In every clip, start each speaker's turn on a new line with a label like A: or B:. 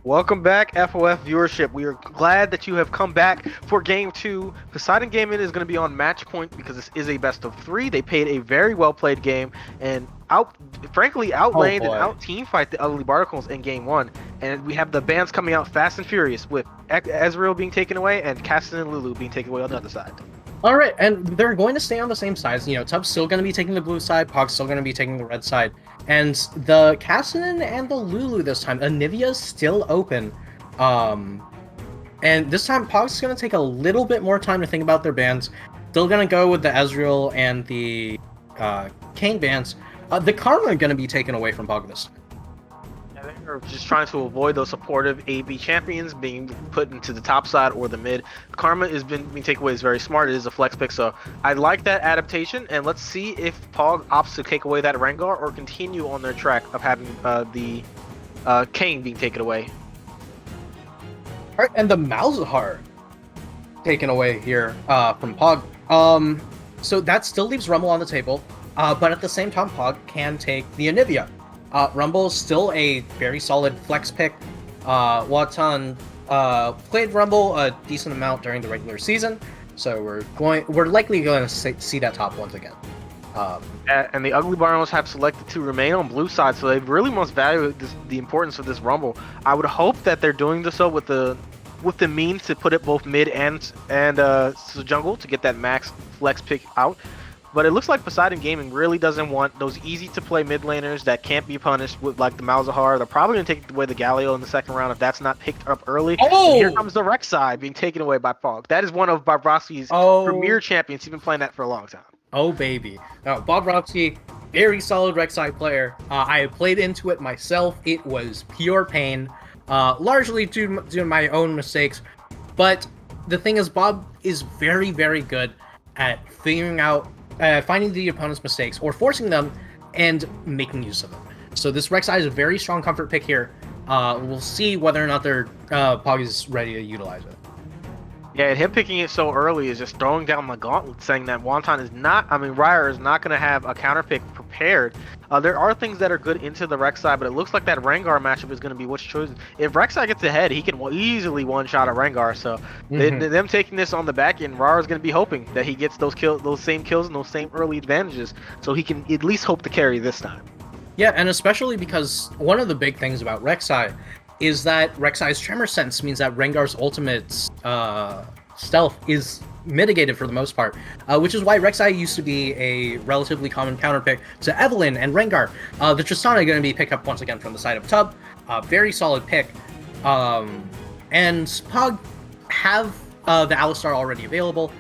A: Welcome back, FOF viewership. We are glad that you have come back for Game 2. Poseidon Gaming is going to be on match point because this is a best of 3. They played a very well played game and frankly
B: Oh
A: outlaned and
B: boy.
A: out team fight the Ugly Barnacles in Game 1. And we have the bands coming out fast and furious with Ezreal being taken away and Caston and Lulu being taken away on the other side.
B: All right, and they're going to stay on the same sides. Tub's still going to be taking the blue side, Pog's still going to be taking the red side, and the Cassian and the Lulu this time, Anivia's still open. And this time Pog's going to take a little bit more time to think about their bans. Still going to go with the Ezreal and the Kayn bans. The Karma are going to be taken away from Pog this time.
A: They're just trying to avoid those supportive AB champions being put into the top side or the mid. Karma is being taken away is very smart. It is a flex pick, so I like that adaptation. And let's see if Pog opts to take away that Rengar or continue on their track of having the Kayn being taken away.
B: All right, and the Malzahar taken away here from Pog. So that still leaves Rumble on the table, but at the same time, Pog can take the Anivia. Rumble is still a very solid flex pick. Watan played Rumble a decent amount during the regular season, so we're likely going to see that top once again.
A: And the Ugly Barons have selected to remain on blue side, so they really must value the importance of this Rumble. I would hope that they're doing this so with the means to put it both mid and jungle to get that max flex pick out. But it looks like Poseidon Gaming really doesn't want those easy-to-play mid laners that can't be punished with like the Malzahar. They're probably going to take away the Galio in the second round if that's not picked up early.
B: Oh!
A: And here comes the Rek'Sai being taken away by Pog. That is one of Bobrovsky's premier champions. He's been playing that for a long time.
B: Oh, baby. Now, Bobrovsky, very solid Rek'Sai player. I played into it myself. It was pure pain, largely due to my own mistakes. But the thing is, Bob is very, very good at figuring out finding the opponent's mistakes or forcing them and making use of them. So this Rek'Sai is a very strong comfort pick here. We'll see whether or not their Pog is ready to utilize it.
A: Yeah, and him picking it so early is just throwing down the gauntlet, saying that Ryer is not going to have a counter pick prepared. There are things that are good into the Rek'Sai, but it looks like that Rengar matchup is going to be what's chosen. If Rek'Sai gets ahead, he can easily one-shot a Rengar. So them taking this on the back end, Ryer is going to be hoping that he gets those same kills and those same early advantages, so he can at least hope to carry this time.
B: Yeah, and especially because one of the big things about Rek'Sai is that Rek'Sai's Tremor Sense means that Rengar's ultimate stealth is mitigated for the most part, which is why Rek'Sai used to be a relatively common counter pick to Evelynn and Rengar. The Tristana going to be picked up once again from the side of Tub. Very solid pick. And Pog have the Alistar already available,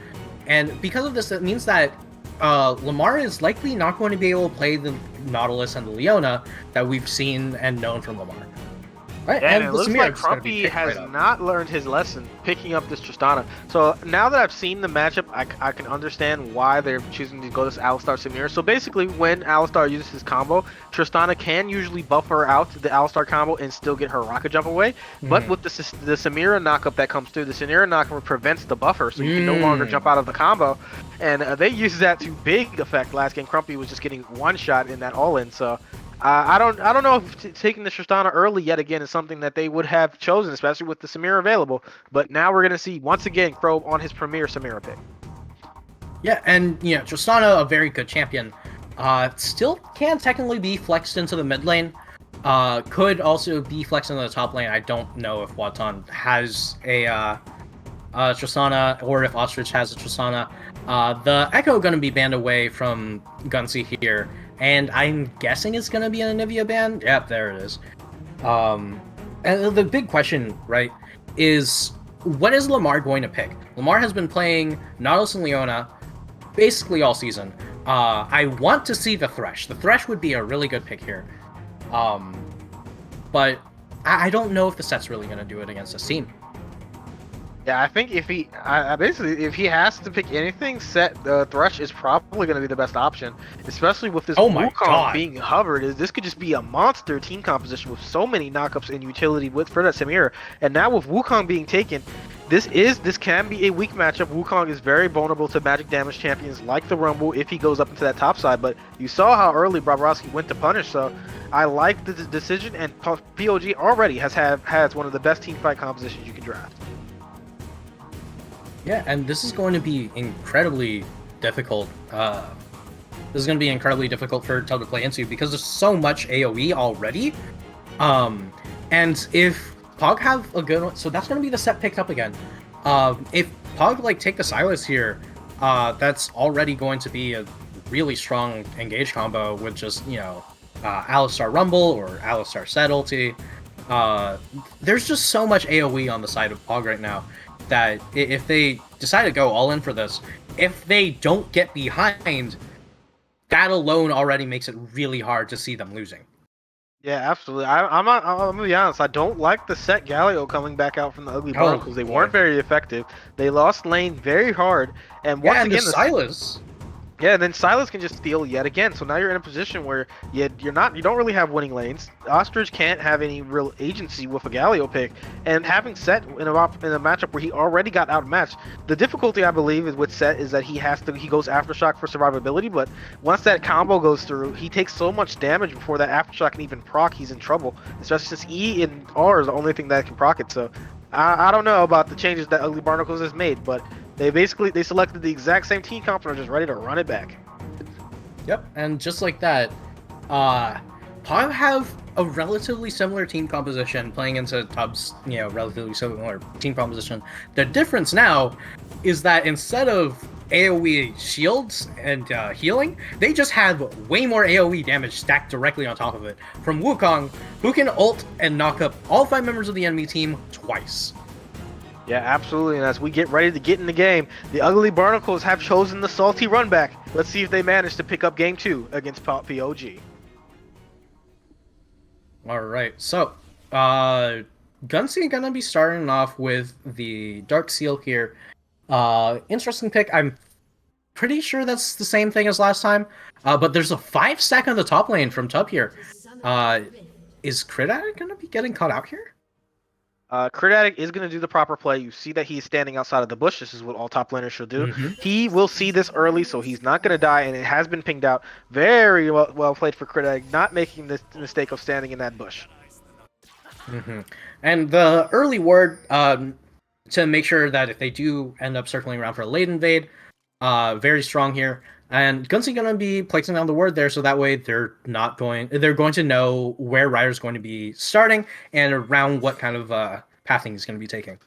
B: and because of this, it means that Lamar is likely not going to be able to play the Nautilus and the Leona that we've seen and known from Lamar.
A: Right, and it looks like Crumpy has not learned his lesson picking up this Tristana. So now that I've seen the matchup, I can understand why they're choosing to go this Alistar Samira. So basically, when Alistar uses his combo, Tristana can usually buffer out the Alistar combo and still get her rocket jump away. But with the Samira knockup that comes through, the Samira knockup prevents the buffer, so you can no longer jump out of the combo. And they used that to big effect last game. Crumpy was just getting one shot in that all-in, so... I don't know if taking the Tristana early yet again is something that they would have chosen, especially with the Samira available. But now we're going to see, once again, Crow on his premier Samira pick.
B: Yeah, and, Tristana, a very good champion. Still can technically be flexed into the mid lane. Could also be flexed into the top lane. I don't know if Watan has a Tristana or if Ostrich has a Tristana. The Echo going to be banned away from Gunsey here. And I'm guessing it's going to be an Anivia ban. Yep, there it is. And the big question, right, is what is Lamar going to pick? Lamar has been playing Nautilus and Leona basically all season. I want to see the Thresh. The Thresh would be a really good pick here. But I don't know if the set's really going to do it against this team.
A: Yeah, I think if he has to pick anything, Thresh is probably going to be the best option, especially with this Wukong being hovered. This could just be a monster team composition with so many knockups and utility for that Samira. And now with Wukong being taken, This can be a weak matchup. Wukong is very vulnerable to magic damage champions like the Rumble if he goes up into that top side. But you saw how early Bobrovsky went to punish, so I like the decision. And POG already has one of the best team fight compositions you can draft.
B: Yeah, and this is going to be incredibly difficult. This is going to be incredibly difficult for Tub to play into because there's so much AoE already. And if POG have a good one, so that's going to be the set picked up again. If POG like take the Silas here, that's already going to be a really strong engage combo with just, you know, Alistar Rumble or Alistar Set ulti. There's just so much AoE on the side of POG right now that if they decide to go all in for this, if they don't get behind, that alone already makes it really hard to see them losing.
A: Yeah, absolutely. I'm gonna be honest. I don't like the set Galio coming back out from the Ugly Barnacles. They weren't very effective. They lost lane very hard, and once again,
B: the Silas.
A: Yeah, and then Silas can just steal yet again. So now you're in a position where you don't really have winning lanes. Ostrich can't have any real agency with a Galio pick, and having Set in a matchup where he already got outmatched. The difficulty I believe is with Set is that he goes Aftershock for survivability, but once that combo goes through, he takes so much damage before that Aftershock can even proc. He's in trouble, especially since E and R is the only thing that can proc it. So I don't know about the changes that Ugly Barnacles has made, but they selected the exact same team comp and are just ready to run it back.
B: Yep, and just like that, POG have a relatively similar team composition playing into Tub's, you know, relatively similar team composition. The difference now is that instead of AoE shields and healing, they just have way more AoE damage stacked directly on top of it from Wukong, who can ult and knock up all 5 members of the enemy team twice.
A: Yeah, absolutely. And as we get ready to get in the game, the Ugly Barnacles have chosen the salty run back. Let's see if they manage to pick up game 2 against POG.
B: All right, so Gunsy gonna be starting off with the Dark Seal here. Interesting pick. I'm pretty sure that's the same thing as last time, but there's a 5 stack on the top lane from Tub here. Is Crit Addict gonna be getting caught out here?
A: Crit Addict is going to do the proper play. You see that he's standing outside of the bush. This is what all top laners should do. He will see this early, so he's not going to die, and it has been pinged out. Very well played for Crit Addict, not making the mistake of standing in that bush.
B: And the early ward, to make sure that if they do end up circling around for a late invade, very strong here. And Gunsy going to be placing down the ward there, so that way they're going to know where Ryder's going to be starting and around what kind of pathing he's going to be taking.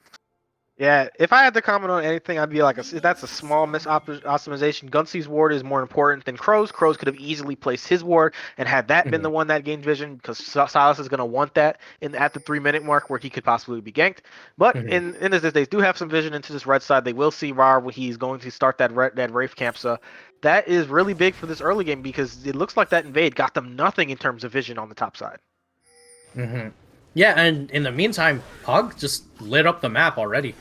A: Yeah, if I had to comment on anything, I'd be like, that's a small mis-optimization. Gunsy's ward is more important than Crow's. Crow's could have easily placed his ward, and had that been the one that gained vision, because Silas is going to want that at the 3-minute mark where he could possibly be ganked. But in this, they do have some vision into this red side. They will see Rar when he's going to start that Wraith camp. So that is really big for this early game, because it looks like that invade got them nothing in terms of vision on the top side.
B: Yeah, and in the meantime, POG just lit up the map already.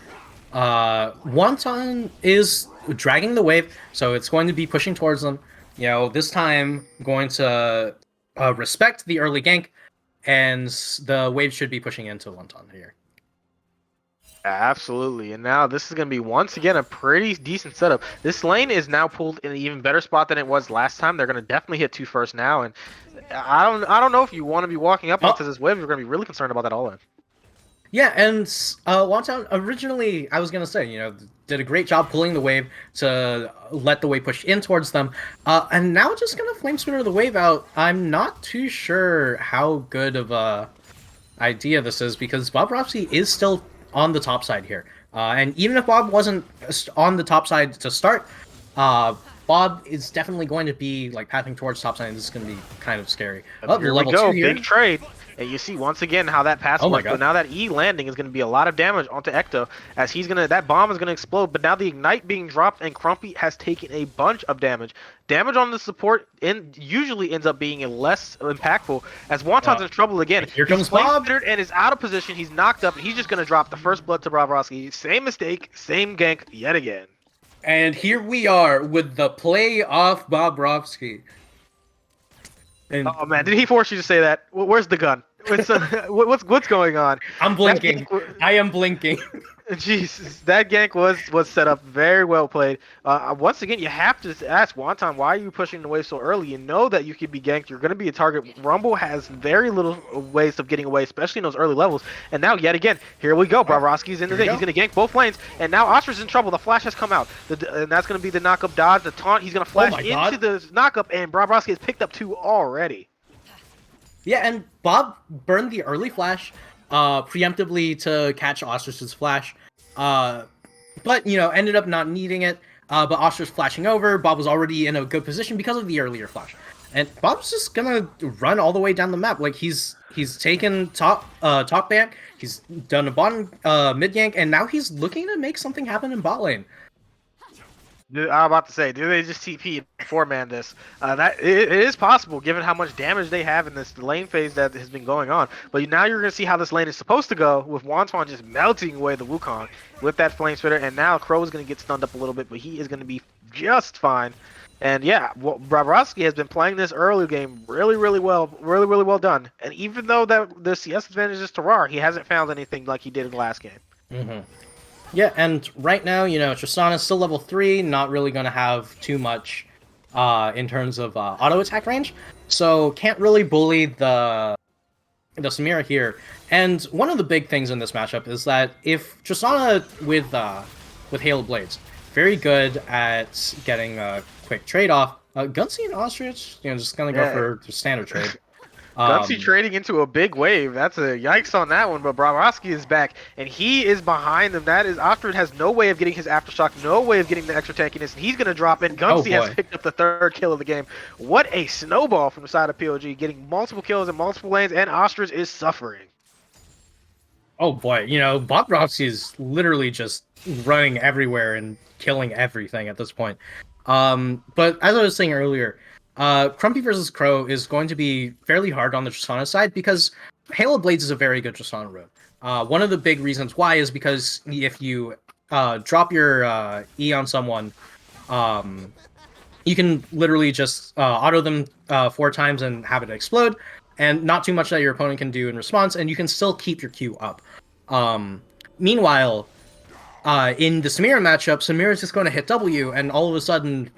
B: Wonton is dragging the wave, so it's going to be pushing towards them. You know, this time going to respect the early gank, and the wave should be pushing into Wonton here.
A: Absolutely, and now this is going to be once again a pretty decent setup. This lane is now pulled in an even better spot than it was last time. They're going to definitely hit 2 first now, and I don't know if you want to be walking up onto this wave. You're going to be really concerned about that all-in.
B: Yeah, and Wonton originally, I was going to say, you know, did a great job pulling the wave to let the wave push in towards them. And now just going to Flame Spitter the wave out. I'm not too sure how good of a idea this is, because Bobrovsky is still on the top side here. And even if Bob wasn't on the top side to start, Bob is definitely going to be like pathing towards top side, and this is going to be kind of scary.
A: Here we go, big trade. And you see once again how that pass works. But now that E landing is going to be a lot of damage onto Ecto, as that bomb is going to explode. But now the Ignite being dropped, and Crumpy has taken a bunch of damage. Damage on the support usually ends up being less impactful, as Wonton's in trouble again.
B: Here comes Bob,
A: and is out of position. He's knocked up, and he's just going to drop the first blood to Bobrovsky. Same mistake, same gank yet again.
B: And here we are with the play off Bobrovsky.
A: And oh man, did he force you to say that? Where's the gun? What's going on?
B: I'm blinking. I am blinking.
A: Jesus, that gank was set up very well played. Once again, you have to ask Wonton, why are you pushing away so early? You know that you could be ganked. You're going to be a target. Rumble has very little ways of getting away, especially in those early levels. And now, yet again, here we go. Bravrovski's in the thing. He's going to gank both lanes. And now Ostra's in trouble. The flash has come out. And that's going to be the knock-up dodge, the taunt. He's going to flash into the knock-up, and Bravrovski has picked up 2 already.
B: Yeah, and Bob burned the early flash preemptively to catch Ostrich's flash, but, ended up not needing it. But Ostrich flashing over, Bob was already in a good position because of the earlier flash. And Bob's just gonna run all the way down the map. Like, he's taken top bank, he's done a bottom mid gank, and now he's looking to make something happen in bot lane.
A: Dude, I'm about to say, do they just TP and 4-man this? That it is possible, given how much damage they have in this lane phase that has been going on. But now you're going to see how this lane is supposed to go, with Wonton just melting away the Wukong with that Flame Spitter. And now Crow is going to get stunned up a little bit, but he is going to be just fine. And yeah, Bravrovski has been playing this early game really, really well, really well done. And even though that the CS advantage is to Rar, he hasn't found anything like he did in the last game.
B: Mm-hmm. Yeah, and right now, Tristana's still level 3, not really going to have too much in terms of auto attack range, so can't really bully the Samira here. And one of the big things in this matchup is that if Tristana with Hail of Blades, very good at getting a quick trade off. Gunsy and Ostrich, just gonna go for the standard trade.
A: Gunsy trading into a big wave. That's a yikes on that one, but Bravrovski is back, and he is behind them. That is, Ostrich has no way of getting his Aftershock, no way of getting the extra tankiness, and he's going to drop in. Gunsy has picked up the 3rd kill of the game. What a snowball from the side of POG, getting multiple kills in multiple lanes, and Ostrich is suffering.
B: Oh boy, Bravrovski is literally just running everywhere and killing everything at this point. But as I was saying earlier, Crumpy versus Crow is going to be fairly hard on the Tristana side because Hail of Blades is a very good Tristana rune. One of the big reasons why is because if you drop your E on someone, you can literally just auto them 4 times and have it explode, and not too much that your opponent can do in response, and you can still keep your Q up. Meanwhile, in the Samira matchup, Samira is just going to hit W, and all of a sudden,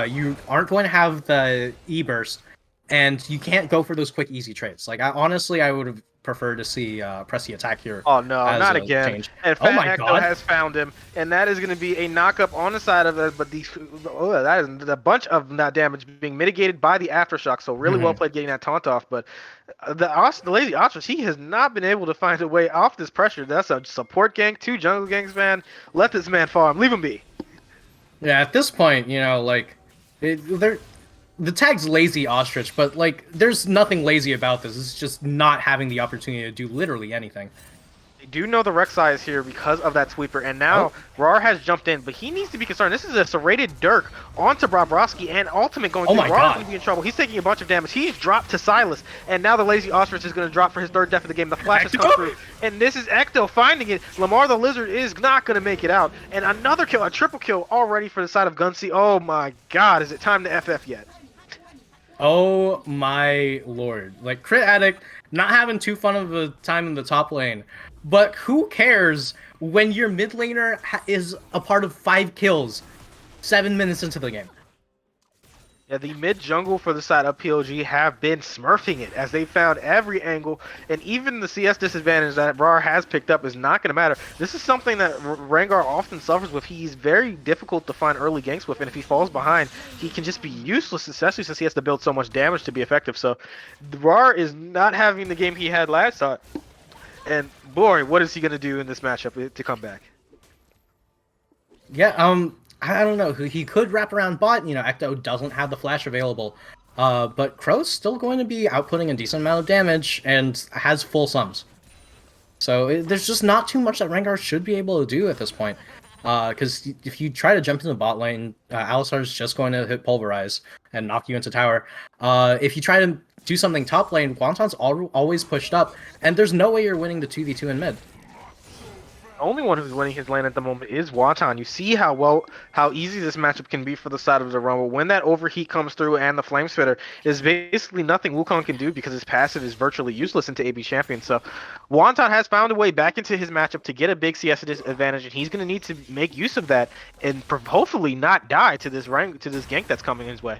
B: you aren't going to have the E burst, and you can't go for those quick, easy trades. Like, honestly, I would have preferred to see press the attack here.
A: Oh no, not again!
B: Change.
A: And Fat Ecto has found him, and that is going to be a knockup on the side of it. But that is a bunch of that damage being mitigated by the Aftershock. So really well played getting that taunt off. But the lazy Ostrich, he has not been able to find a way off this pressure. That's a support gank, 2 jungle ganks, man. Let this man farm. Leave him be.
B: Yeah, at this point, the tag's lazy Ostrich, but, there's nothing lazy about this. It's just not having the opportunity to do literally anything.
A: They do know the Rek'Sai is here because of that sweeper, and now Rar has jumped in, but he needs to be concerned. This is a serrated Dirk onto Bravrovski, and Ultimate going through. Rar's going to be in trouble. He's taking a bunch of damage. He's dropped to Silas, and now the lazy Ostrich is going to drop for his 3rd death of the game. The flash has come through, and this is Ecto finding it. Lamar the Lizard is not going to make it out, and another kill, a triple kill already for the side of Gunsy. Oh my god, is it time to FF yet?
B: Oh my lord. Crit Addict, not having too fun of a time in the top lane. But who cares when your mid laner is a part of 5 kills 7 minutes into the game?
A: Yeah, the mid jungle for the side of POG have been smurfing it as they found every angle, and even the CS disadvantage that Rar has picked up is not going to matter. This is something that Rengar often suffers with. He's very difficult to find early ganks with, and if he falls behind, he can just be useless, especially since he has to build so much damage to be effective. So Rar is not having the game he had last time, and boy, what is he going to do in this matchup to come back?
B: Yeah, I don't know. He could wrap around bot. Ecto doesn't have the flash available. But Crow's still going to be outputting a decent amount of damage and has full sums. So there's just not too much that Rengar should be able to do at this point. Because if you try to jump into the bot lane, Alistar's just going to hit Pulverize and knock you into tower. If you try to do something top lane, Wonton's always pushed up, and there's no way you're winning the 2v2 in mid.
A: only one who's winning his lane at the moment is Watan. You see how easy this matchup can be for the side of the Rumble. When that overheat comes through and the Flame Spitter, is basically nothing Wukong can do because his passive is virtually useless into AB Champion. So Watan has found a way back into his matchup to get a big CS advantage, and he's going to need to make use of that and hopefully not die to this gank that's coming his way.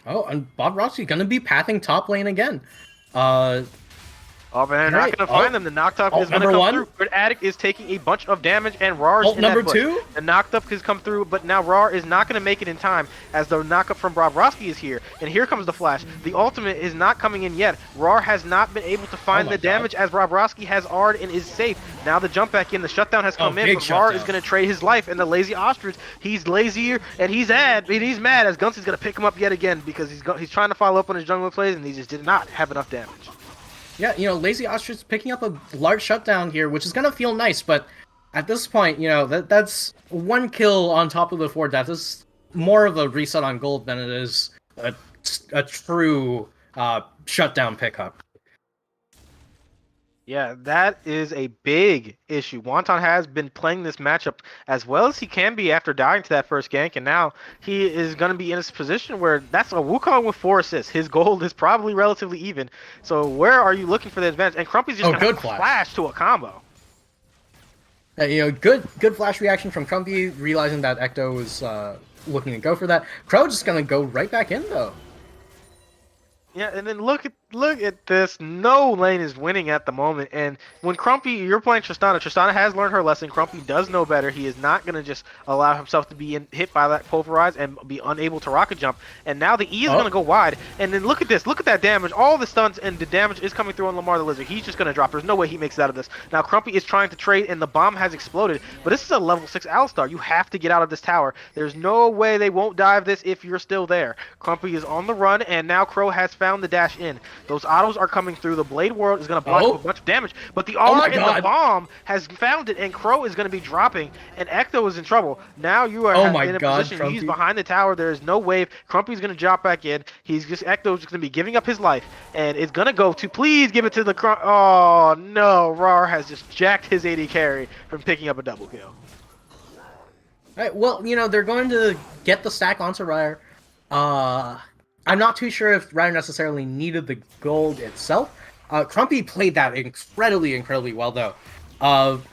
B: Oh, and Bob Rossi going to be pathing top lane again.
A: Oh man, they're not gonna find them. The knocked up is gonna come through. Crit Addict is taking a bunch of damage, and Rar is in
B: number 2.
A: The knocked up has come through, but now Rar is not gonna make it in time as the knockup from Bobrovsky is here. And here comes the flash. The ultimate is not coming in yet. Rar has not been able to find the damage as Bobrovsky has R'd and is safe. Now the jump back in, the shutdown has come in, but Rar is gonna trade his life. And the lazy ostrich, he's lazier and he's mad as Gunsey's gonna pick him up yet again because he's trying to follow up on his jungler plays and he just did not have enough damage.
B: Yeah, Lazy Ostrich picking up a large shutdown here, which is gonna feel nice, but at this point, that's 1 kill on top of the 4 deaths. It's more of a reset on gold than it is a true shutdown pickup.
A: Yeah, that is a big issue. Wonton has been playing this matchup as well as he can be after dying to that first gank, and now he is going to be in a position where that's a Wukong with 4 assists. His gold is probably relatively even. So where are you looking for the advantage? And Crumpy's just going to flash to a combo.
B: Good flash reaction from Crumpy, realizing that Ecto was looking to go for that. Crow just going to go right back in, though.
A: Yeah, and then look at this. No lane is winning at the moment. And when Crumpy, you're playing Tristana has learned her lesson. Crumpy does know better. He is not going to just allow himself to be hit by that pulverize and be unable to rocket jump. And now the E is going to go wide. And then look at this. Look at that damage. All the stuns and the damage is coming through on Lamar the Lizard. He's just going to drop. There's no way he makes it out of this. Now Crumpy is trying to trade and the bomb has exploded. But this is a level 6 Alistar. You have to get out of this tower. There's no way they won't dive this if you're still there. Crumpy is on the run and now Crow has found the dash in. Those autos are coming through. The Blade World is going to block a bunch of damage, but the R and the bomb has found it, and Crow is going to be dropping, and Ecto is in trouble. Now you are in a position. Crumpy. He's behind the tower. There is no wave. Crumpy's going to drop back in. Ecto's going to be giving up his life, and it's going to go to please give it to the Oh no, Rar has just jacked his AD carry from picking up a double kill.
B: All right, well, they're going to get the stack onto Ryder. I'm not too sure if Ryder necessarily needed the gold itself. Crumpy played that incredibly well, though.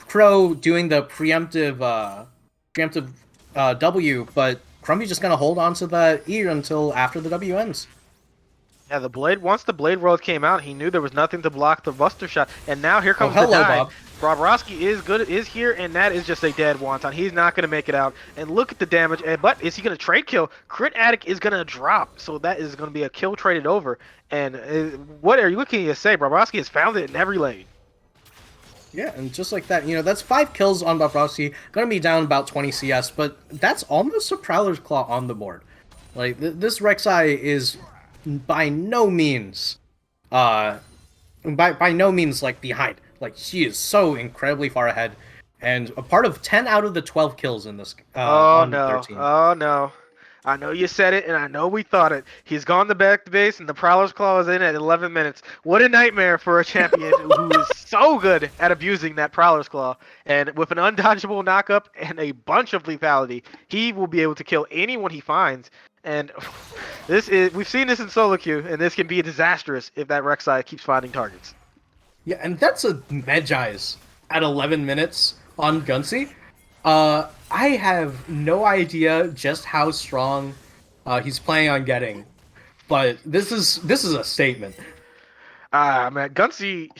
B: Crow doing the preemptive W, but Crumpy's just going to hold on to the E until after the W ends.
A: Yeah, once the Blade World came out, he knew there was nothing to block the Buster Shot, and now here comes the dive.
B: Bob.
A: Bobrovsky is here, and that is just a dead Wonton. He's not going to make it out. And look at the damage. But is he going to trade kill? Crit Addict is going to drop, so that is going to be a kill traded over. And what are you looking to say? Bobrovsky has found it in every lane.
B: Yeah, and just like that, that's 5 kills on Bobrovsky. Going to be down about 20 CS, but that's almost a Prowler's Claw on the board. Like, this Rek'Sai is by no means, by no means, like, behind. Like, she is so incredibly far ahead, and a part of 10 out of the 12 kills in this.
A: Oh no! Oh no! I know you said it, and I know we thought it. He's gone back to base, and the Prowler's Claw is in at 11 minutes. What a nightmare for a champion who is so good at abusing that Prowler's Claw. And with an undodgeable knockup and a bunch of lethality, he will be able to kill anyone he finds. And we've seen this in solo queue, and this can be disastrous if that Rek'Sai keeps finding targets.
B: Yeah, and that's a Medjai's at 11 minutes on Gunsey. I have no idea just how strong he's planning on getting, but this is a statement.
A: Man, Gunsey,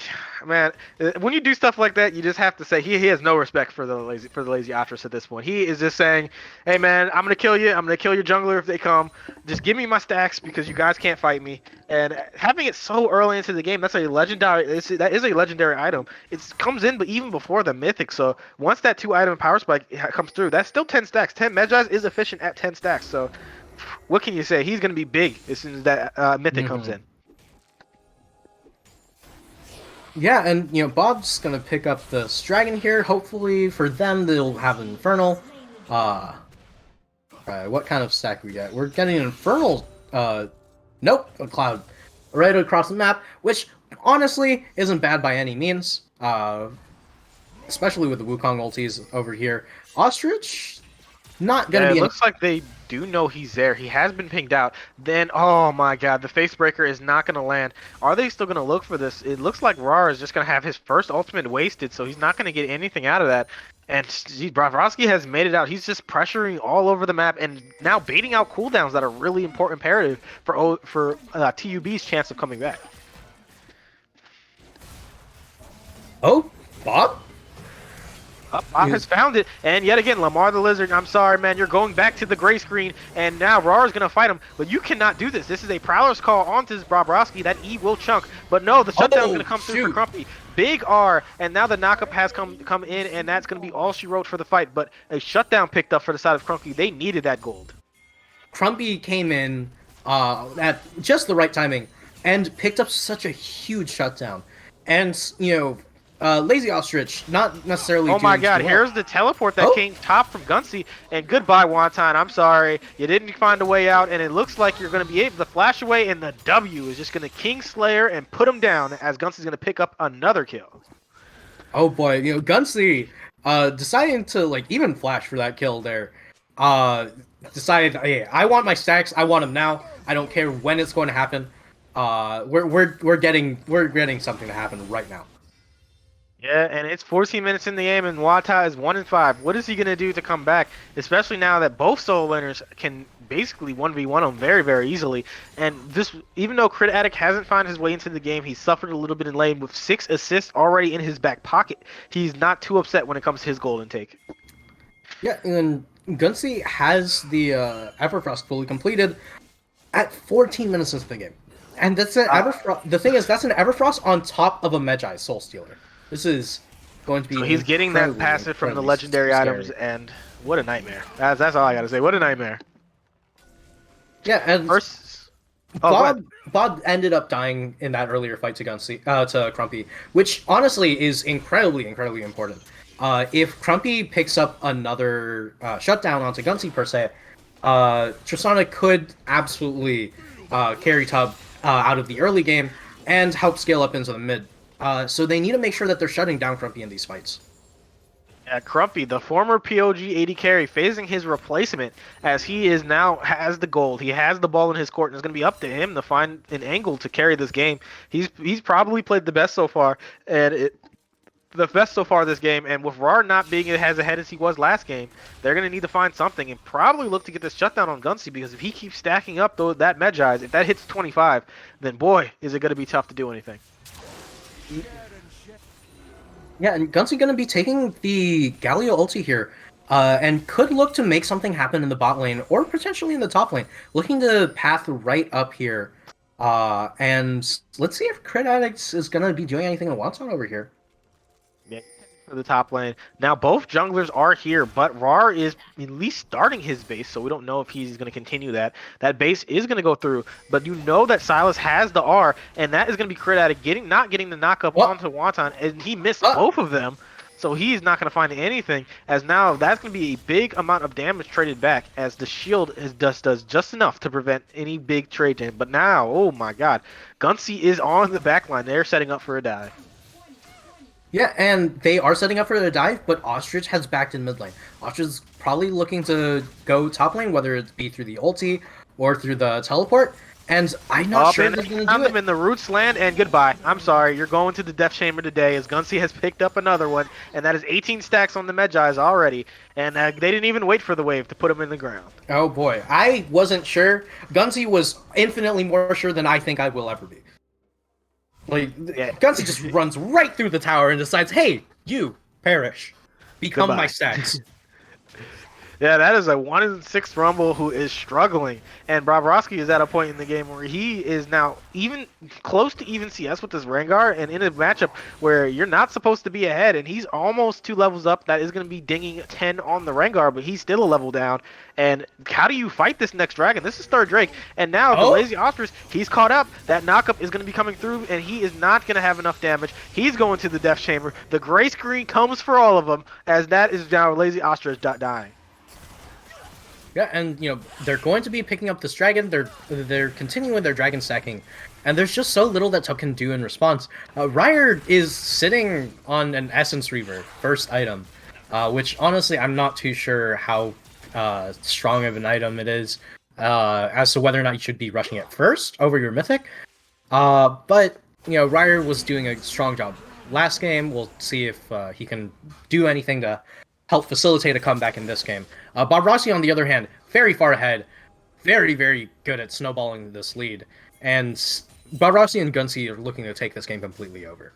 A: man, when you do stuff like that, you just have to say he has no respect for the lazy Ostrich at this point. He is just saying, "Hey, man, I'm gonna kill you. I'm gonna kill your jungler if they come. Just give me my stacks because you guys can't fight me." And having it so early into the game, that is a legendary item. It comes in, but even before the Mythic. So once that 2-item power spike comes through, that's still 10 stacks. 10 Medjai's is efficient at 10 stacks. So what can you say? He's gonna be big as soon as that Mythic comes in.
B: Yeah, and Bob's gonna pick up the Stragon here. Hopefully for them, they'll have an Infernal. What kind of stack we get? We're getting an Infernal. Nope, a Cloud right across the map, which honestly isn't bad by any means. especially with the Wukong ultis over here. Ostrich, not gonna
A: Yeah, it
B: be.
A: looks like they do know he's there. He has been pinged out. Then, oh my god, the face breaker is not going to land. Are they still going to look for this? It looks like Rar is just going to have his first ultimate wasted, so he's not going to get anything out of that. And gee, Bravrovsky has made it out. He's just pressuring all over the map and now baiting out cooldowns that are really important imperative for TUB's chance of coming back.
B: Oh, Bob?
A: Bob has found it, and yet again, Lamar the Lizard, I'm sorry, man, you're going back to the gray screen, and now Rar is going to fight him, but you cannot do this. This is a Prowler's call onto this Bobrovsky. That E will chunk, but no, the shutdown's going to come through for Crumpy. Big R, and now the knockup has come in, and that's going to be all she wrote for the fight, but a shutdown picked up for the side of Crumpy. They needed that gold.
B: Crumpy came in at just the right timing and picked up such a huge shutdown. And, you know, Lazy Ostrich, not necessarily.
A: Oh my god, here's the teleport that came top from Gunsy, and goodbye, Wonton. I'm sorry. You didn't find a way out, and it looks like you're going to be able to flash away, and the W is just going to Kingslayer and put him down as Gunsy's going to pick up another kill.
B: Oh boy, you know, Gunsy deciding to, like, even flash for that kill there. Decided, hey, I want my stacks, I want them now. I don't care when it's going to happen. We're getting something to happen right now.
A: Yeah, and it's 14 minutes in the game, and Wata is 1-5. What is he going to do to come back, especially now that both solo laners can basically 1v1 him very, very easily? And this, even though Crit Addict hasn't found his way into the game, he suffered a little bit in lane with 6 assists already in his back pocket. He's not too upset when it comes to his gold intake. Yeah,
B: and Gunsy has the Everfrost fully completed at 14 minutes into the game. And that's an Everfrost. The thing is, that's an Everfrost on top of a Magi Soul Stealer. This is going to be.
A: So he's getting that passive from the legendary items, and what a nightmare. That's all I gotta say. What a nightmare.
B: Yeah, and Bob ended up dying in that earlier fight to Crumpy, which honestly is incredibly important. If Crumpy picks up another shutdown onto Gunsy per se, Tristana could absolutely carry Tub out of the early game and help scale up into the mid. So they need to make sure that they're shutting down Crumpy in these fights.
A: Yeah, Crumpy, the former POG AD carry, facing his replacement as he is now has the gold. He has the ball in his court, and it's going to be up to him to find an angle to carry this game. He's probably played the best so far, and the best so far this game. And with Rar not being as ahead as he was last game, they're going to need to find something and probably look to get this shutdown on Gunsy, because if he keeps stacking up that Medjai's, if that hits 25, then boy, is it going to be tough to do anything.
B: Yeah, and Gunsy going to be taking the Galio ulti here, and could look to make something happen in the bot lane, or potentially in the top lane. Looking to path right up here, and let's see if Crit Addict is going to be doing anything in Wonton over here.
A: Yeah, for the top lane. Now both junglers are here, but Rar is at least starting his base, so we don't know if he's going to continue that. That base is going to go through, but you know that Silas has the R, and that is going to be Crit Addict not getting the knockup onto Wonton, and he missed both of them, so he's not going to find anything, as now that's going to be a big amount of damage traded back, as the shield does just enough to prevent any big trade in. But now, oh my god, Gunsy is on the back line. They're setting up for a dive.
B: Yeah, and they are setting up for the dive, but Ostrich has backed in mid lane. Ostrich is probably looking to go top lane, whether it be through the ulti or through the teleport, and I'm not sure if he's going to do it.
A: In the Roots land, and goodbye. I'm sorry, you're going to the Death Chamber today, as Gunsy has picked up another one, and that is 18 stacks on the Medjai's already, and they didn't even wait for the wave to put him in the ground.
B: Oh boy, I wasn't sure. Gunsy was infinitely more sure than I think I will ever be. Like, yeah. Gunsy just runs right through the tower and decides, hey, you, perish. Become my stacks.
A: Yeah, that is a 1-6 Rumble who is struggling. And Bobrovsky is at a point in the game where he is now even close to even CS with this Rengar, and in a matchup where you're not supposed to be ahead, and he's almost 2 levels up. That is going to be dinging 10 on the Rengar, but he's still a level down. And how do you fight this next dragon? This is third Drake. And now the Lazy Ostrich, he's caught up. That knockup is going to be coming through, and he is not going to have enough damage. He's going to the Death Chamber. The gray screen comes for all of them, as that is now Lazy Ostrich dying.
B: Yeah, and they're going to be picking up this dragon. They're continuing their dragon stacking, and there's just so little that Tub can do in response. Ryer is sitting on an Essence Reaver, first item, which honestly I'm not too sure how strong of an item it is, as to whether or not you should be rushing it first over your Mythic. But Ryer was doing a strong job last game. We'll see if he can do anything to help facilitate a comeback in this game. Bob Rossi, on the other hand, very far ahead, very, very good at snowballing this lead. And Bob Rossi and Gunsey are looking to take this game completely over.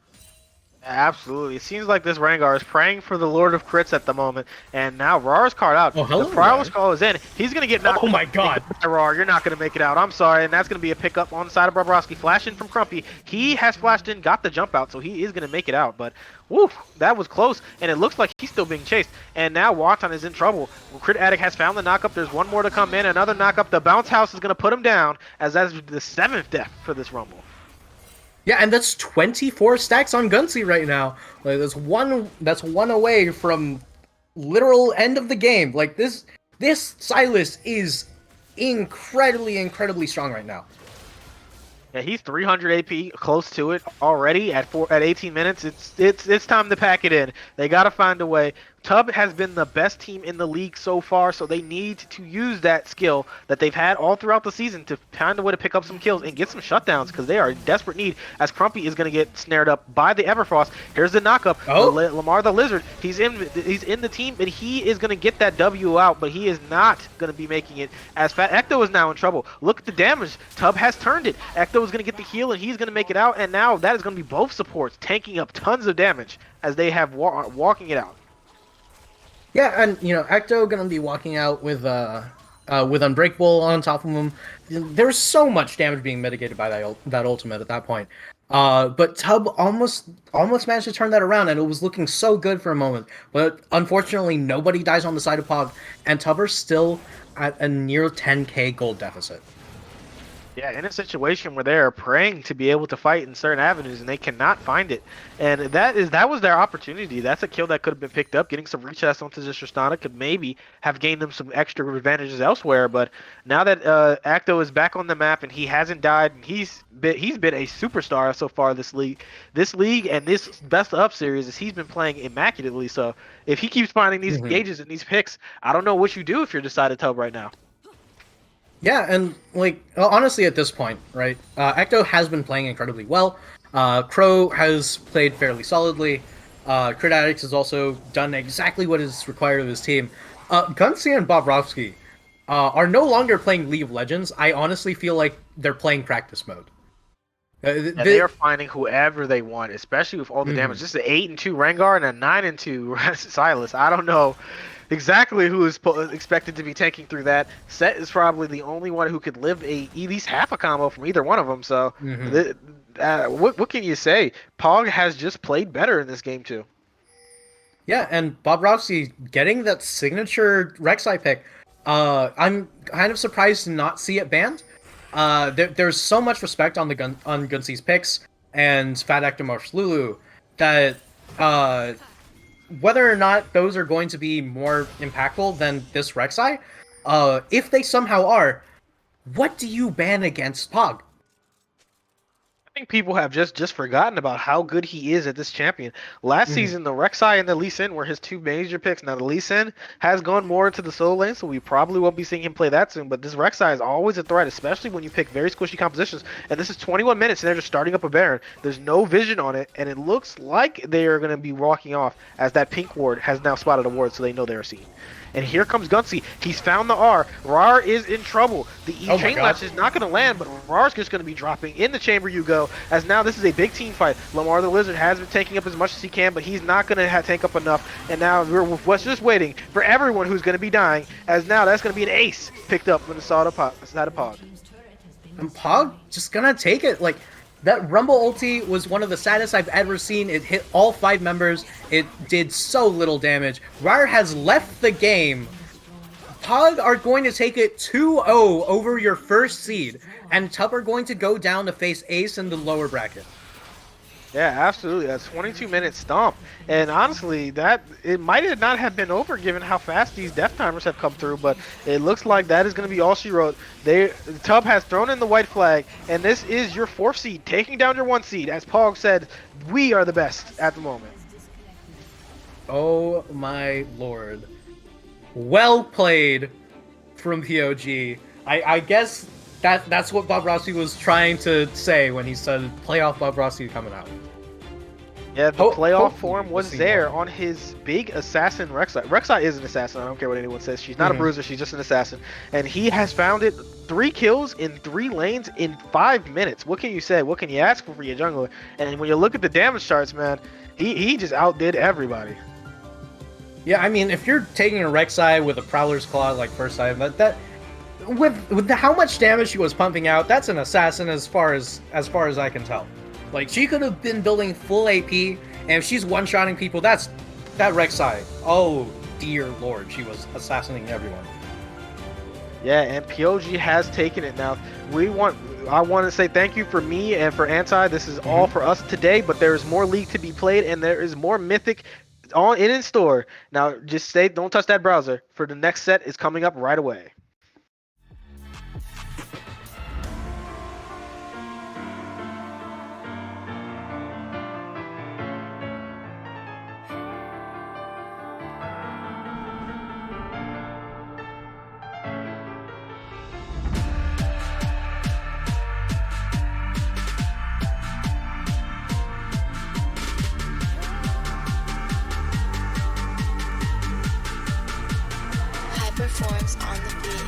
A: Absolutely. It seems like this Rengar is praying for the Lord of Crits at the moment, and now Rar's card out.
B: Oh, hello,
A: the Prowler's call is in. He's going to get knocked.
B: Oh my god.
A: Rar, you're not going to make it out. I'm sorry, and that's going to be a pickup on the side of Bobrovsky. Flash in from Crumpy. He has flashed in, got the jump out, so he is going to make it out. But, woo, that was close, and it looks like he's still being chased. And now Watan is in trouble. Crit Addict has found the knockup. There's one more to come in. Another knockup. The Bounce House is going to put him down, as that's the 7th death for this Rumble.
B: Yeah, and that's 24 stacks on Gunsey right now. Like, that's one away from literal end of the game. Like this Silas is incredibly strong right now.
A: Yeah, he's 300 AP, close to it already at 18 minutes. It's time to pack it in. They got to find a way. Tub has been the best team in the league so far, so they need to use that skill that they've had all throughout the season to find a way to pick up some kills and get some shutdowns, because they are in desperate need, as Crumpy is going to get snared up by the Everfrost. Here's the knockup.
B: Oh.
A: Lamar the Lizard, he's in the team, and he is going to get that W out, but he is not going to be making it, as Fat Ecto is now in trouble. Look at the damage. Tub has turned it. Ecto is going to get the heal, and he's going to make it out, and now that is going to be both supports tanking up tons of damage as they have walking it out.
B: Yeah, and Ecto gonna be walking out with Unbreakable on top of him. There's so much damage being mitigated by that ultimate at that point. But Tub almost managed to turn that around, and it was looking so good for a moment. But unfortunately, nobody dies on the side of POG, and Tub are still at a near 10k gold deficit.
A: Yeah, in a situation where they're praying to be able to fight in certain avenues and they cannot find it. And that was their opportunity. That's a kill that could have been picked up. Getting some recess onto this Tristana could maybe have gained them some extra advantages elsewhere. But now that Acto is back on the map and he hasn't died, and he's been a superstar so far this league. This league and this best of series, he's been playing immaculately. So if he keeps finding these gauges and these picks, I don't know what you do if you're decided Tub right now.
B: Yeah, and honestly at this point, right, Ecto has been playing incredibly well. Crow has played fairly solidly. Crit Addicts has also done exactly what is required of his team. Gunsey and Bobrovsky are no longer playing League of Legends. I honestly feel like they're playing practice mode.
A: They are finding whoever they want, especially with all the damage. This is an 8-2 Rengar and a 9-2 Silas. I don't know exactly who is expected to be taking through that. Set is probably the only one who could live at least half a combo from either one of them. So, what can you say? POG has just played better in this game too.
B: Yeah, and Bobrovsky getting that signature Rek'Sai pick. I'm kind of surprised to not see it banned. There's so much respect on Gunsey's picks and Fat Ectomorph's Lulu that whether or not those are going to be more impactful than this Rek'Sai, if they somehow are, what do you ban against POG?
A: I think people have just forgotten about how good he is at this champion. Last season, the Rek'Sai and the Lee Sin were his two major picks. Now, the Lee Sin has gone more into the solo lane, so we probably won't be seeing him play that soon. But this Rek'Sai is always a threat, especially when you pick very squishy compositions. And this is 21 minutes, and they're just starting up a Baron. There's no vision on it, and it looks like they are going to be walking off, as that pink ward has now spotted a ward, so they know they're seen. And here comes Gunsey. He's found the R. Rar is in trouble. The E chain latch is not going to land, but Rar's just going to be dropping. In the chamber you go, as now this is a big team fight. Lamar the Lizard has been taking up as much as he can, but he's not going to tank up enough. And now we're just waiting for everyone who's going to be dying, as now that's going to be an ace picked up when it's side of POG.
B: And POG just going to take it. Like, that Rumble ulti was one of the saddest I've ever seen. It hit all 5 members. It did so little damage. Ryer has left the game. POG are going to take it 2-0 over your first seed. And Tub are going to go down to face Ace in the lower bracket.
A: Yeah, absolutely. That's 22-minute stomp. And honestly, that it might have not have been over given how fast these death timers have come through, but it looks like that is going to be all she wrote. Tub has thrown in the white flag, and this is your 4th seed, taking down your 1 seed. As Pog said, we are the best at the moment.
B: Oh my lord. Well played from POG. I guess that's what Bob Rossi was trying to say when he said playoff Bob Rossi coming out.
A: Yeah, the playoff form was there on his big assassin Rek'Sai. Rek'Sai is an assassin. I don't care what anyone says. She's not a bruiser. She's just an assassin. And he has found it 3 kills in 3 lanes in 5 minutes. What can you say? What can you ask for your jungler? And when you look at the damage charts, man, he just outdid everybody.
B: Yeah, I mean, if you're taking a Rek'Sai with a Prowler's Claw like first item, that with how much damage she was pumping out, that's an assassin as far as I can tell. Like, she could have been building full AP, and if she's one-shotting people, that Rek'Sai, oh dear lord, she was assassinating everyone.
A: Yeah, and POG has taken it now. I want to say thank you for me and for Anti. This is all for us today, but there is more League to be played, and there is more Mythic in store. Now, just don't touch that browser, for the next set is coming up right away.
C: Performs on the beat.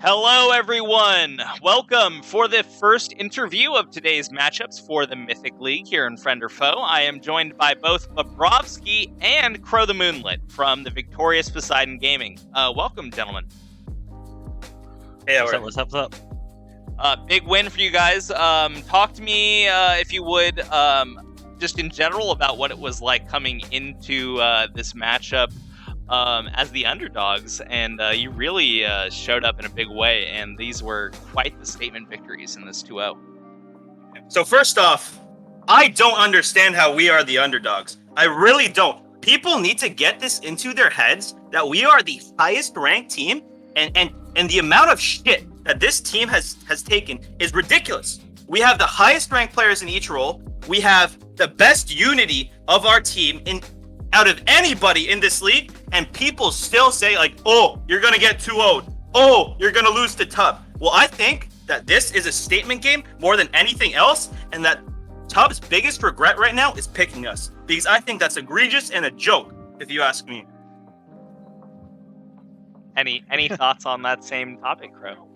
D: Hello, everyone. Welcome for the first interview of today's matchups for the Mythic League here in Friend or Foe. I am joined by both Bobrovsky and Crow the Moonlit from the Victorious Poseidon Gaming. Welcome, gentlemen.
E: Hey, what's up?
D: Big win for you guys. Talk to me, if you would, just in general about what it was like coming into this matchup as the underdogs, and you really showed up in a big way, and these were quite the statement victories in this 2-0.
E: So first off, I don't understand how we are the underdogs. I really don't. People need to get this into their heads that we are the highest ranked team, and the amount of shit that this team has taken is ridiculous. We have the highest ranked players in each role. We have the best unity of our team out of anybody in this league, and people still say like, oh, you're gonna get 2-0'd. Oh, you're gonna lose to Tub. Well, I think that this is a statement game more than anything else, and that Tub's biggest regret right now is picking us, because I think that's egregious and a joke, if you ask me.
D: Any thoughts on that same topic, Crow?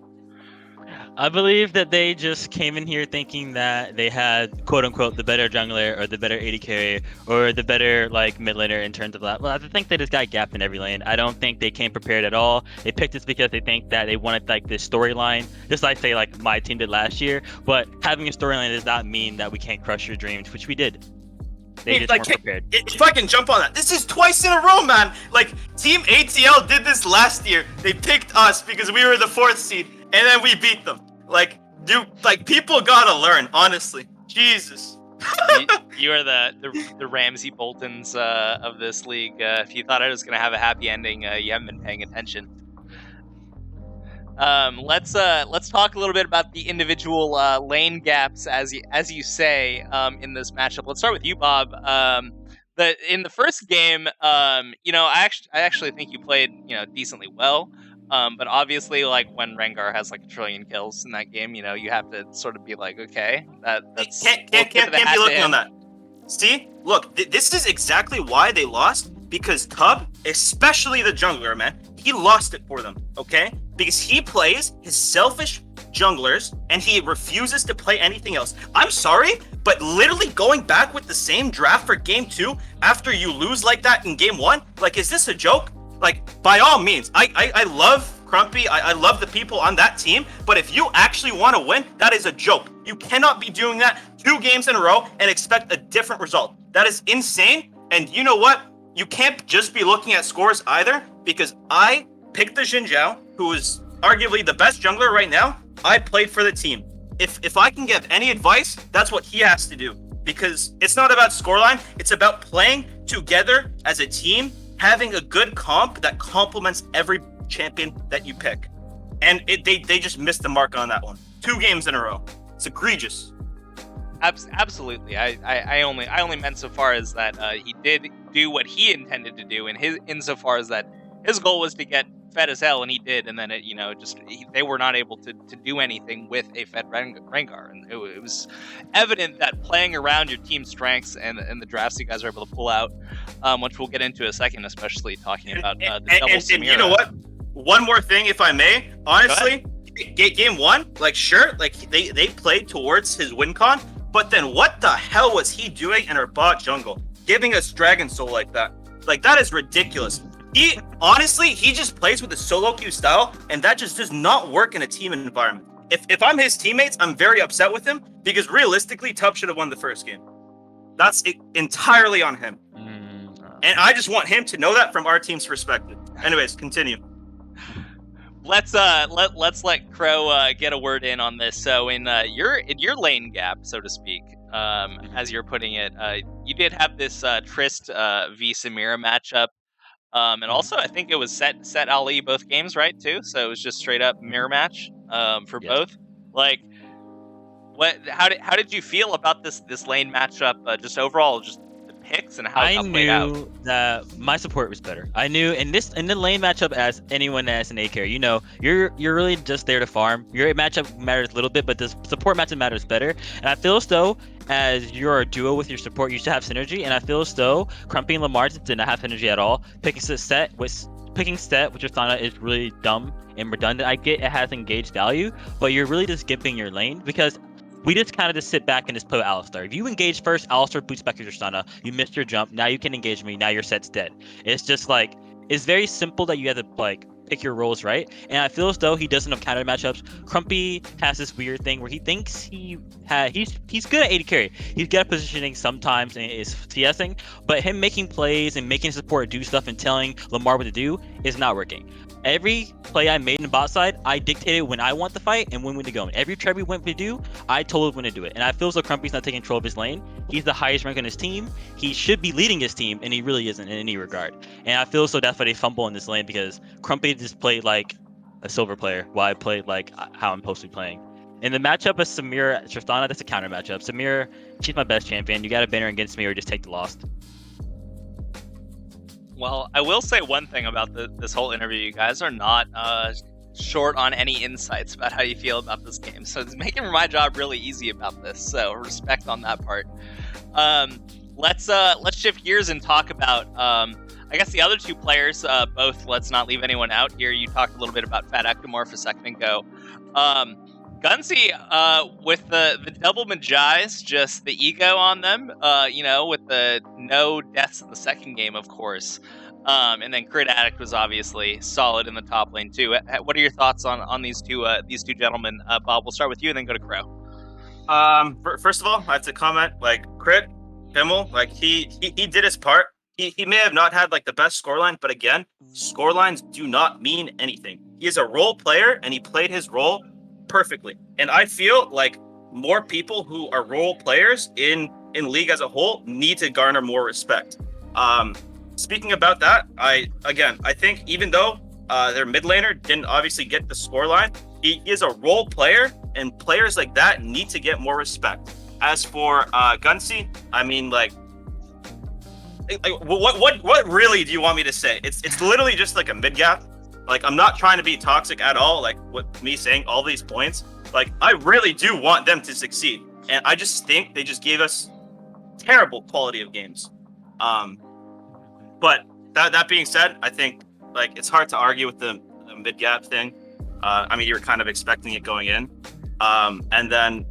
F: I believe that they just came in here thinking that they had quote unquote the better jungler or the better AD carry or the better like mid laner in terms of that. Well, I think they just got gapped in every lane. I don't think they came prepared at all. They picked this because they think that they wanted like this storyline, just like say like my team did last year. But having a storyline does not mean that we can't crush your dreams, which we did. They just weren't prepared.
E: If I can jump on that, this is twice in a row, man. Like Team ATL did this last year. They picked us because we were the 4th seed, and then we beat them. Like, dude, like people gotta learn, honestly. Jesus.
D: You are the Ramsey Boltons of this league. If you thought I was gonna have a happy ending, you haven't been paying attention. Let's talk a little bit about the individual lane gaps, as you say, in this matchup. Let's start with you, Bob. In the first game, I actually think you played decently well. But obviously, like when Rengar has like 1 trillion kills in that game, you have to sort of be like, okay, that's
E: can't be looking on that. See, look, this is exactly why they lost, because Tub, especially the jungler, man, he lost it for them, okay? Because he plays his selfish junglers and he refuses to play anything else. I'm sorry, but literally going back with the same draft for game 2 after you lose like that in game 1, like, is this a joke? Like, by all means, I love Crumpy, I love the people on that team, but if you actually want to win, that is a joke. You cannot be doing that 2 games in a row and expect a different result. That is insane, and you know what? You can't just be looking at scores either, because I picked the Xin Zhao, who is arguably the best jungler right now. I played for the team. If I can give any advice, that's what he has to do, because it's not about scoreline, it's about playing together as a team, having a good comp that complements every champion that you pick. And they just missed the mark on that one. 2 games in a row. It's egregious.
D: Absolutely. I only meant so far as that he did do what he intended to do, and insofar as that his goal was to get fed as hell, and he did, and then they were not able to do anything with a fed Rengar, and it was evident that playing around your team's strengths and the drafts you guys are able to pull out, which we'll get into in a second, especially talking about the double Samira.
E: And you know what? One more thing, if I may. Honestly, game 1, like, sure, like they played towards his win con, but then what the hell was he doing in our bot jungle, giving us Dragon Soul like that? Like, that is ridiculous. He just plays with the solo queue style, and that just does not work in a team environment. If I'm his teammates, I'm very upset with him, because realistically, Tub should have won the first game. That's entirely on him. And I just want him to know that from our team's perspective. Anyways, continue.
D: Let's let Crow get a word in on this. So in your lane gap, so to speak, as you're putting it, you did have this Trist v Samira matchup. And also, I think it was set Ali both games, right, too? So it was just straight up mirror match for both. Like, how did you feel about this lane matchup? Just overall, just the picks and how it played out.
F: I knew that my support was better. I knew in the lane matchup, as anyone as an A carry, you're really just there to farm. Your matchup matters a little bit, but the support matchup matters better. And I feel as though, as you're a duo with your support, you should have synergy, and I feel as though Crumpy and Lamar did not have synergy at all. Picking Set with Tristana is really dumb and redundant. I get it has engaged value, but you're really just gimping your lane, because we just kind of just sit back and just play with Alistar. If you engage first, Alistar boots back to Tristana, you missed your jump, now you can engage me, now your set's dead. It's just like, it's very simple that you have to like pick your roles right. And I feel as though he doesn't have counter matchups. Crumpy has this weird thing where he thinks he's good at AD carry. He's good at positioning sometimes and is TSing, but him making plays and making support do stuff and telling Lamar what to do is not working. Every play I made in the bot side, I dictated when I want the fight and when to go. And every trade we went to do, I told him when to do it. And I feel as though Crumpy's not taking control of his lane. He's the highest rank on his team. He should be leading his team, and he really isn't in any regard. And I feel as though that's why they fumble in this lane, because Crumpy just played like a silver player, while I played like how I'm supposed to be playing. In the matchup of Samir Tristana, that's a counter matchup. Samir, she's my best champion. You got to ban her against me or just take the loss.
D: Well, I will say one thing about this whole interview. You guys are not short on any insights about how you feel about this game. So it's making my job really easy about this. So respect on that part. Let's shift gears and talk about, I guess, the other two players. Both, let's not leave anyone out here. You talked a little bit about Fat Ectomorph a second ago. Gunsy, with the double Magi's, just the ego on them, with the no deaths in the second game, of course. And then Crit Addict was obviously solid in the top lane too. What are your thoughts on these two gentlemen? Bob, we'll start with you and then go to Crow.
E: First of all, I have to comment, like, Crit, Himmel, like, he did his part. He may have not had like the best scoreline, but again, scorelines do not mean anything. He is a role player and he played his role perfectly. And I feel like more people who are role players in league as a whole need to garner more respect. Speaking about that, I think even though their mid laner didn't obviously get the scoreline, he is a role player, and players like that need to get more respect. As for Gunsy, I mean, like what really do you want me to say? It's literally just like a mid gap. Like, I'm not trying to be toxic at all, like with me saying all these points. Like, I really do want them to succeed. And I just think they just gave us terrible quality of games. But that being said, I think like it's hard to argue with the mid gap thing. I mean, you were kind of expecting it going in. And then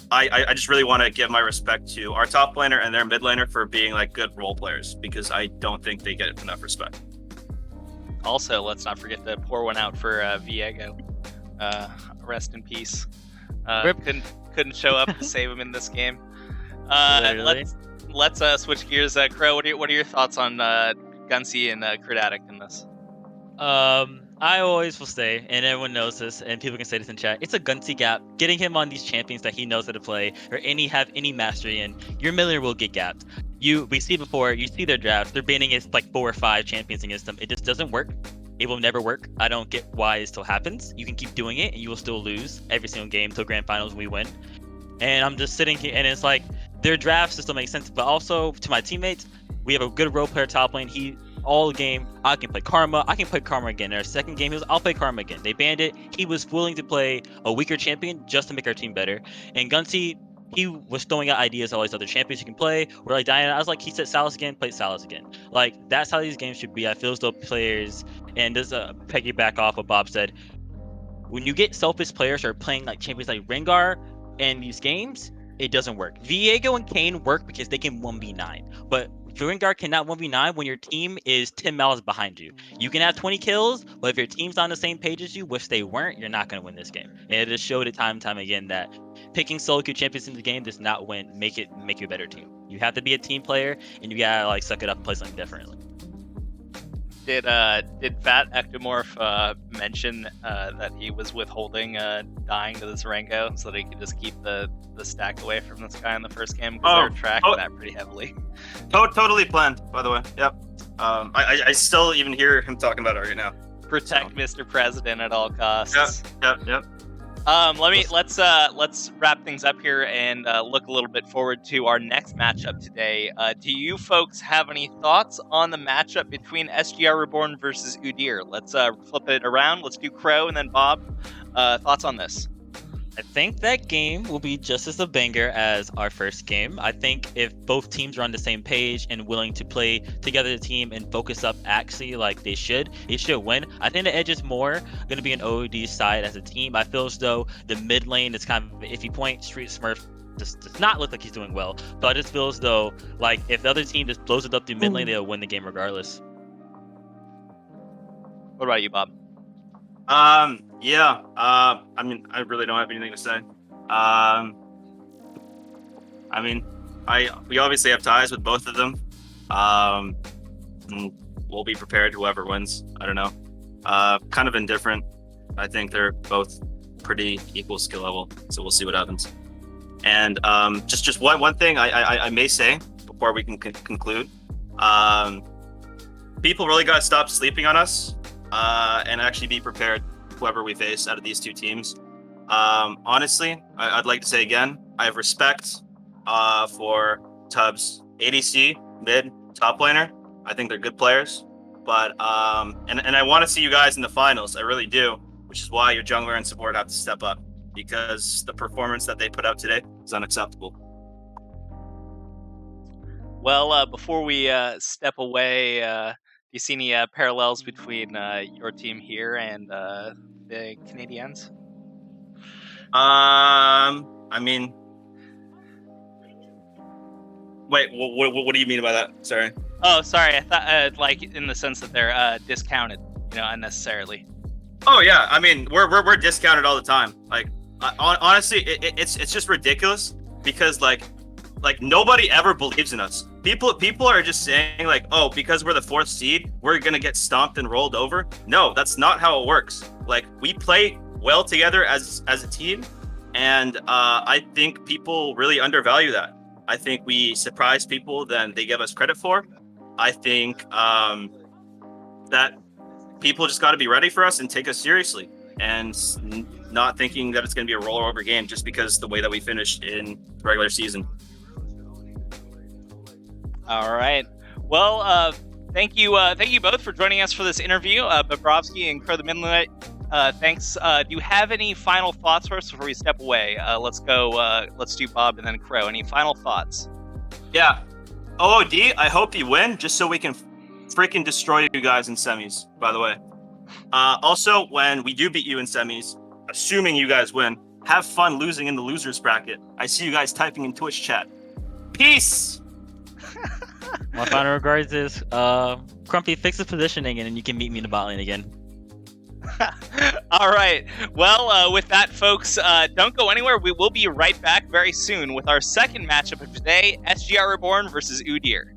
E: I just really want to give my respect to our top laner and their mid laner for being like good role players, because I don't think they get enough respect.
D: Also, let's not forget to pour one out for Viego. Rest in peace. Couldn't show up to save him in this game. Let's switch gears. Crow, what are your thoughts on Gunsy and Crit Addict in this?
F: I always will say, and everyone knows this, and people can say this in chat, it's a Gunsy gap. Getting him on these champions that he knows how to play, or have any mastery in, your miller will get gapped. We see before, you see their drafts, they're banning it like 4 or 5 champions against them. It just doesn't work. It will never work. I don't get why it still happens. You can keep doing it, and you will still lose every single game till grand finals when we win. And I'm just sitting here, and it's like, their drafts still make sense, but also to my teammates, we have a good role player top lane. All game, I can play Karma. I can play Karma again. In our second game, I'll play Karma again. They banned it. He was willing to play a weaker champion just to make our team better. And Gunsy, he was throwing out ideas of all these other champions you can play. We're like Diana. I was like, he said Salas again, play Salas again. Like, that's how these games should be. I feel as though players, and this piggyback off what Bob said, when you get selfish players who are playing like champions like Rengar in these games, it doesn't work. Viego and Kayn work because they can 1v9, but Rengar cannot 1v9 when your team is 10 miles behind you. You can have 20 kills, but if your team's on the same page as you, which they weren't, you're not going to win this game. And it just showed it time and time again that picking solo queue champions in the game does not make you a better team. You have to be a team player, and you gotta like suck it up and play something differently.
D: Did Fat Ectomorph mention that he was withholding dying to this Rengo so that he could just keep the stack away from this guy in the first game? Because they're tracking that pretty heavily.
E: Totally planned, by the way. Yep. I still even hear him talking about it right now.
D: Protect Mr. President at all costs.
E: Yep.
D: Let's wrap things up here and look a little bit forward to our next matchup today. Do you folks have any thoughts on the matchup between SGR Reborn versus Udyr? Let's flip it around. Let's do Crow and then Bob. Thoughts on this?
F: I think that game will be just as a banger as our first game. I think if both teams are on the same page and willing to play together as a team and focus up actually like they should win. I think the edge is more going to be an OOD side as a team. I feel as though the mid lane is kind of an iffy point. Street Smurf does not look like he's doing well. So I just feel as though like if the other team just blows it up through mid lane, they'll win the game regardless.
D: What about you, Bob?
E: Yeah. I mean, I really don't have anything to say. I mean, we obviously have ties with both of them. And we'll be prepared whoever wins. I don't know. Kind of indifferent. I think they're both pretty equal skill level, so we'll see what happens. And just one thing I may say before we can conclude. People really got to stop sleeping on us and actually be prepared whoever we face out of these two teams. Honestly, I'd like to say again, I have respect for Tubbs ADC, mid, top laner. I think they're good players, but and I want to see you guys in the finals. I really do, which is why your jungler and support have to step up, because the performance that they put out today is unacceptable.
D: Well, before we step away, do you see any parallels between your team here and the Canadians?
E: I mean, wait, what do you mean by that? Sorry.
D: Oh, sorry. I thought like in the sense that they're discounted, unnecessarily.
E: Oh yeah, I mean we're discounted all the time. Like honestly, it's just ridiculous because like nobody ever believes in us. People are just saying like, oh, because we're the 4th seed, we're gonna get stomped and rolled over. No, that's not how it works. Like we play well together as a team, and I think people really undervalue that. I think we surprise people than they give us credit for. I think that people just got to be ready for us and take us seriously, and not thinking that it's going to be a rollover game just because the way that we finished in regular season.
D: All right. Well, thank you both for joining us for this interview, Bobrovsky and Crow the Midnight. Thanks. Do you have any final thoughts for us before we step away? Let's go. Let's do Bob and then Crow. Any final thoughts?
E: Yeah. OOD, I hope you win, just so we can freaking destroy you guys in semis, by the way. Also, when we do beat you in semis, assuming you guys win, have fun losing in the losers bracket. I see you guys typing in Twitch chat. Peace!
F: My final regards is Crumpy, fix the positioning and then you can meet me in the bot lane again.
D: All right. Well, with that, folks, don't go anywhere. We will be right back very soon with our second matchup of today, SGR Reborn versus Udyr.